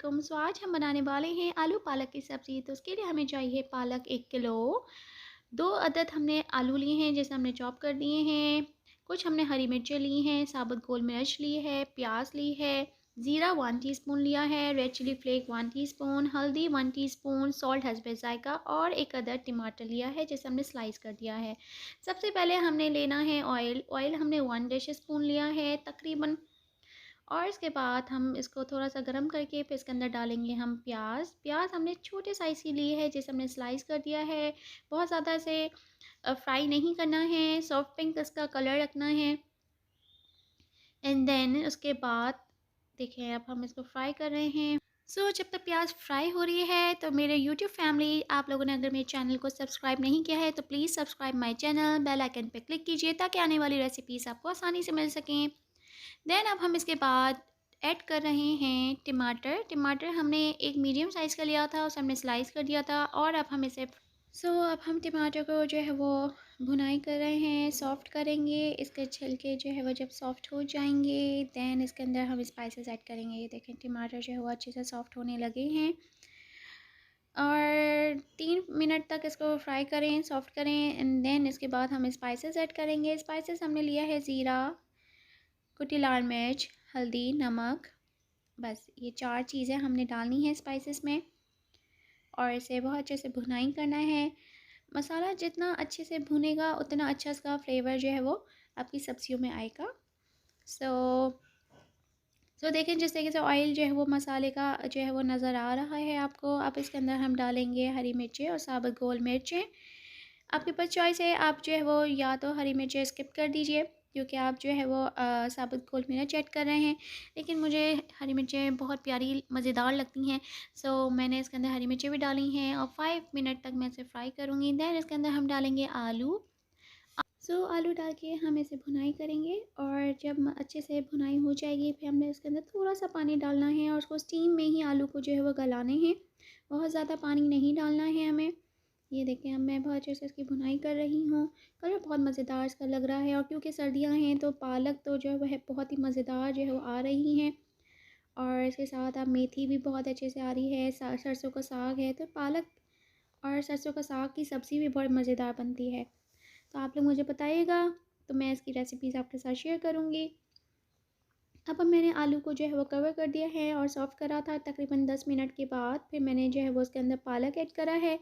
वालेकुम। सो आज हम बनाने वाले हैं आलू पालक की सब्ज़ी। तो उसके लिए हमें चाहिए पालक 1 किलो, 2 अदद हमने आलू लिए हैं जिसे हमने चॉप कर दिए हैं, कुछ हमने हरी मिर्चें ली हैं, साबुत गोल मिर्च ली है, प्याज ली है, ज़ीरा 1 टीस्पून लिया है, रेड चिली फ्लेक 1 टीस्पून, हल्दी 1 टीस्पून, सॉल्ट हस्बे ज़ायका और एक अदद टमाटर लिया है जिसे हमने स्लाइस कर दिया है। सबसे पहले हमने लेना है ऑयल हमने 1 डिश स्पून लिया है तकरीबन, और इसके बाद हम इसको थोड़ा सा गर्म करके फिर इसके अंदर डालेंगे हम प्याज हमने छोटे साइज़ की ली है जिसे हमने स्लाइस कर दिया है। बहुत ज़्यादा इसे फ्राई नहीं करना है, सॉफ्ट पिंक इसका कलर रखना है। एंड देन उसके बाद देखें अब हम इसको फ्राई कर रहे हैं। जब तक प्याज फ्राई हो रही है तो मेरे यूट्यूब फैमिली, आप लोगों ने अगर मेरे चैनल को सब्सक्राइब नहीं किया है तो please subscribe my channel, bell icon पे क्लिक कीजिए ताकि आने वाली रेसिपीज़ आपको आसानी से मिल सकें। देन अब हम इसके बाद ऐड कर रहे हैं टमाटर हमने एक मीडियम साइज़ का लिया था, उसे हमने स्लाइस कर दिया था। और अब हम इसे अब हम टमाटर को जो है वो भुनाई कर रहे हैं, सॉफ़्ट करेंगे। इसके छिलके जो है वो जब सॉफ़्ट हो जाएंगे दैन इसके अंदर हम स्पाइसेस ऐड करेंगे। ये देखें टमाटर जो है वो अच्छे से सॉफ़्ट होने लगे हैं और 3 मिनट तक इसको फ्राई करें, सॉफ़्ट करें। एंड देन इसके बाद हम स्पाइसेस ऐड करेंगे। स्पाइसेस हमने लिया है ज़ीरा, कुटी लाल मिर्च, हल्दी, नमक। बस ये 4 चीज़ें हमने डालनी है स्पाइसेस में और इसे बहुत अच्छे से भुनाई करना है। मसाला जितना अच्छे से भुनेगा उतना अच्छा इसका फ्लेवर जो है वो आपकी सब्जियों में आएगा। सो देखें जिस तरीके से ऑयल जो है वो मसाले का जो है वो नज़र आ रहा है आपको। अब इसके अंदर हम डालेंगे हरी मिर्चें और साबुत गोल मिर्चें। आपके पास चॉइस है, आप जो है वो या तो हरी मिर्चें स्किप कर दीजिए क्योंकि आप जो है वो साबुत गोल मिर्च ऐड कर रहे हैं, लेकिन मुझे हरी मिर्चें बहुत प्यारी मज़ेदार लगती हैं। मैंने इसके अंदर हरी मिर्चें भी डाली हैं और 5 मिनट तक मैं इसे फ्राई करूँगी। दैन इसके अंदर हम डालेंगे आलू। आलू डाल के हम इसे भुनाई करेंगे और जब अच्छे से भुनाई हो जाएगी फिर हमने इसके अंदर थोड़ा सा पानी डालना है और उसको स्टीम में ही आलू को जो है वो गलाने हैं। बहुत ज़्यादा पानी नहीं डालना है हमें। ये देखें अब मैं बहुत अच्छे से इसकी भुनाई कर रही हूँ। कलर बहुत मज़ेदार इसका लग रहा है और क्योंकि सर्दियाँ हैं तो पालक तो जो है वह बहुत ही मज़ेदार जो है वो आ रही हैं और इसके साथ अब मेथी भी बहुत अच्छे से आ रही है। सरसों का साग है तो पालक और सरसों का साग की सब्ज़ी भी बहुत मज़ेदार बनती है। तो आप लोग मुझे बताइएगा तो मैं इसकी रेसिपीज़ आपके साथ शेयर करूँगी। अब मैंने आलू को जो है वो कवर कर दिया है और सॉफ़्ट करा था। तकरीबन 10 मिनट के बाद फिर मैंने जो है वो उसके अंदर पालक ऐड करा है।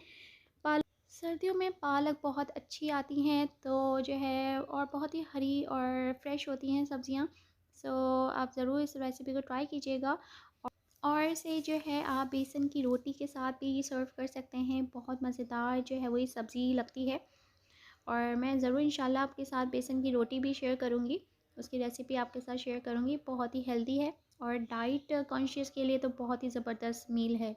सर्दियों में पालक बहुत अच्छी आती हैं तो जो है और बहुत ही हरी और फ्रेश होती हैं सब्ज़ियाँ। आप ज़रूर इस रेसिपी को ट्राई कीजिएगा और इसे जो है आप बेसन की रोटी के साथ भी सर्व कर सकते हैं। बहुत मज़ेदार जो है वो ये सब्ज़ी लगती है और मैं ज़रूर इंशाल्लाह आपके साथ बेसन की रोटी भी शेयर करूँगी, उसकी रेसिपी आपके साथ शेयर करूँगी। बहुत ही हेल्दी है और डाइट कॉन्शियस के लिए तो बहुत ही ज़बरदस्त मील है।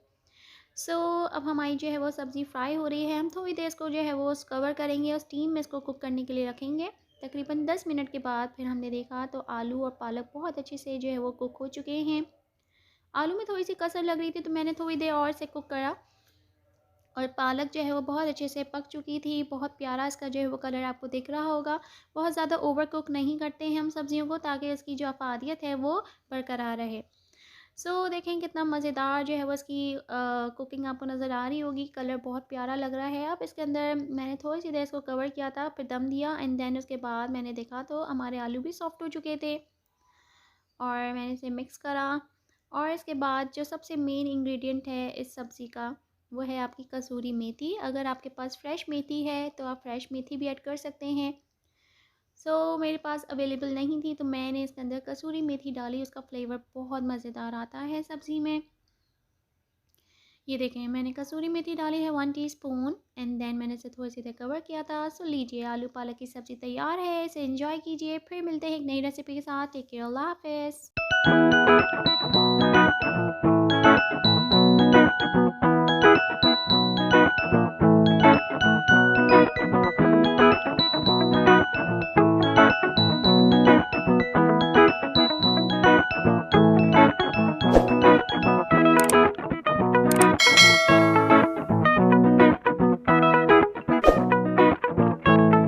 अब हमारी जो है वो सब्ज़ी फ्राई हो रही है। हम थोड़ी देर इसको जो है वो कवर करेंगे और स्टीम में इसको कुक करने के लिए रखेंगे। तकरीबन 10 मिनट के बाद फिर हमने देखा तो आलू और पालक बहुत अच्छे से जो है वो कुक हो चुके हैं। आलू में थोड़ी सी कसर लग रही थी तो मैंने थोड़ी देर और से कुक करा और पालक जो है वो बहुत अच्छे से पक चुकी थी। बहुत प्यारा इसका जो है वो कलर आपको दिख रहा होगा। बहुत ज़्यादा ओवर कुक नहीं करते हैं हम सब्ज़ियों को ताकि इसकी जो अफादियत है वो बरकरार रहे। देखें कितना मज़ेदार जो है वो इसकी कुकिंग आपको नज़र आ रही होगी। कलर बहुत प्यारा लग रहा है। अब इसके अंदर मैंने थोड़ी सी देर इसको कवर किया था, फिर दम दिया एंड देन उसके बाद मैंने देखा तो हमारे आलू भी सॉफ़्ट हो चुके थे और मैंने इसे मिक्स करा। और इसके बाद जो सबसे मेन इंग्रेडिएंट है इस सब्ज़ी का वो है आपकी कसूरी मेथी। अगर आपके पास फ्रेश मेथी है तो आप फ्रेश मेथी भी ऐड कर सकते हैं। मेरे पास अवेलेबल नहीं थी तो मैंने इसके अंदर कसूरी मेथी डाली। उसका फ्लेवर बहुत मज़ेदार आता है सब्ज़ी में। ये देखें मैंने कसूरी मेथी डाली है 1 टीस्पून एंड देन मैंने इसे थोड़ी सी देर कवर किया था। लीजिए आलू पालक की सब्ज़ी तैयार है। इसे एंजॉय कीजिए। फिर मिलते हैं एक नई रेसिपी के साथ। टेक केयर, अल्लाह हाफ़िज़।